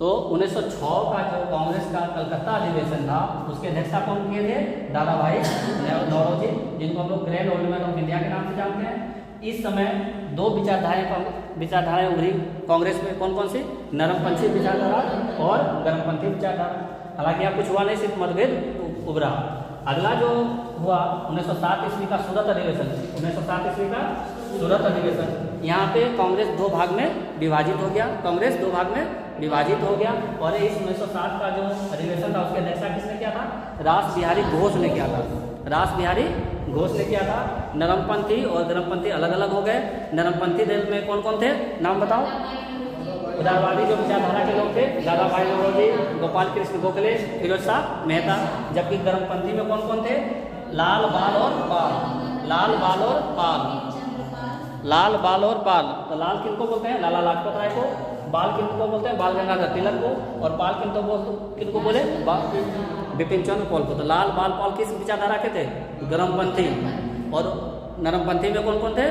तो 1906 का जो कांग्रेस का कलकत्ता अधिवेशन था उसके अध्यक्षता कौन किए थे? दादा भाई नौरोजी, जिनको हम लोग grand old man of India के नाम से जानते हैं। इस समय दो विचारधाराएं उभरी कांग्रेस में, कौन कौन सी? नरमपंथी विचारधारा और गर्मपंथी विचारधारा। हालांकि यहाँ कुछ हुआ नहीं, सिर्फ मतभेद उभरा। अगला जो हुआ 1907 ईस्वी का सूरत अधिवेशन। 1907 ईस्वी का सूरत अधिवेशन, यहाँ पे कांग्रेस दो भाग में विभाजित हो गया। कांग्रेस दो भाग में विभाजित हो गया और इस 1907 का जो अधिवेशन था उसकी अध्यक्षता किसने किया था? रास बिहारी घोष ने किया था। रास बिहारी घोष ने किया था। नरमपंथी और गर्मपंथी अलग अलग हो गए। नरमपंथी दल में कौन कौन थे, नाम बताओ? उदारवादी जो विचारधारा के लोग थे, दादा भाई नौरोजी, गोपाल कृष्ण गोखले, फिरोज शाह मेहता। जबकि गर्मपंथी में कौन कौन थे? लाल बाल और पाल। लाल बाल और पाल। लाल बाल और पाल। तो लाल किनको बोलते हैं? लाला लाजपत राय को। बाल किनको बोलते हैं? बाल गंगाधर तिलक को। और पाल किनको बोले? बिपिन चंद्र पाल को। तो लाल बाल पाल किस विचारधारा के थे? गर्मपंथी। और नरमपंथी में कौन कौन थे?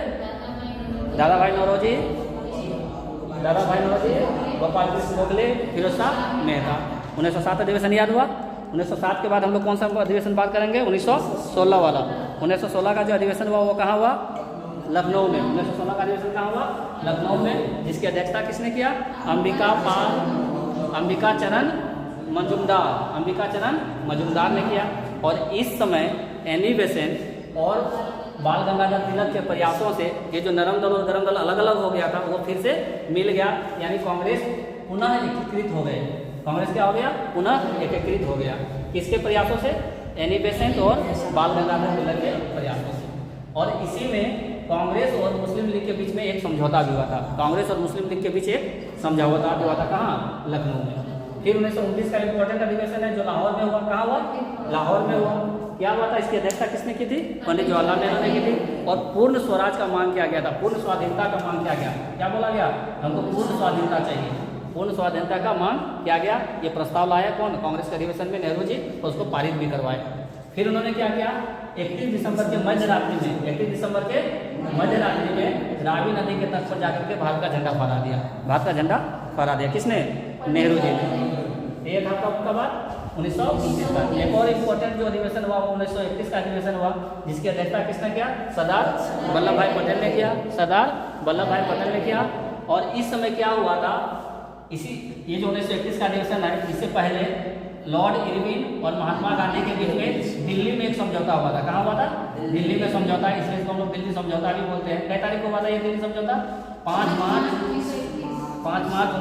दादा भाई नौरोजी, गोपाल कृष्ण गोखले, फिरोज शाह मेहता। 1907 अधिवेशन याद हुआ। 1907 के बाद हम लोग कौन सा अधिवेशन बात करेंगे? 1916 वाला। 1916 का जो अधिवेशन हुआ वो कहाँ हुआ? लखनऊ में। 1916 का अधिवेशन कहाँ हुआ? लखनऊ में। जिसकी अध्यक्षता किसने किया? अंबिका चरण मजूमदार ने किया। और इस समय एनी बेसेंट और बाल गंगाधर तिलक के प्रयासों से ये जो नरम दल और गरम दल अलग अलग हो गया था वो फिर से मिल गया, यानी कांग्रेस पुनः एकीकृत हो गए। कांग्रेस क्या हो गया? पुनः एकीकृत हो गया। किसके प्रयासों से? एनी बेसेंट और बाल गंगाधर तिलक के प्रयासों से। और इसी में कांग्रेस और मुस्लिम लीग के बीच में एक समझौता भी हुआ था। कांग्रेस और मुस्लिम लीग के बीच एक समझौता भी हुआ था। कहाँ? लखनऊ में। फिर 1919 का इंपॉर्टेंट अधिवेशन है जो लाहौर में हुआ। कहाँ हुआ? लाहौर में हुआ। क्या हुआ था? इसकी अध्यक्षता किसने की थी? पंडित जवाहरलाल नेहरू ने की थी। और पूर्ण स्वराज का मांग किया गया था, पूर्ण स्वाधीनता का मांग किया गया। क्या बोला गया? हमको पूर्ण स्वाधीनता चाहिए। पूर्ण स्वाधीनता का मांग किया गया। ये प्रस्ताव लाया कौन? कांग्रेस के अधिवेशन में नेहरू जी, और उसको पारित भी करवाए। फिर उन्होंने क्या किया? 31 दिसंबर के मध्यरात्रि में रावी नदी के तट पर जाकर के भारत का झंडा फहरा दिया। भारत का झंडा फहरा दिया किसने? नेहरू जी ने। ये था कब बात? 1929 का। एक और इम्पोर्टेंट जो अधिवेशन हुआ वो 1931 का अधिवेशन हुआ, जिसकी अध्यक्षता किसने किया? सरदार वल्लभ भाई पटेल ने किया। सरदार वल्लभ भाई पटेल ने किया। और इस समय क्या हुआ था? ये जो 1931 का अधिवेशन है, इससे पहले लॉर्ड इरविन और महात्मा गांधी के बीच में दिल्ली में एक समझौता हुआ था। कहाँ हुआ था? दिल्ली में समझौता। इसलिए इसको हम लोग दिल्ली समझौता भी बोलते हैं। कई तारीख को हुआ था ये दिल्ली समझौता? 5 मार्च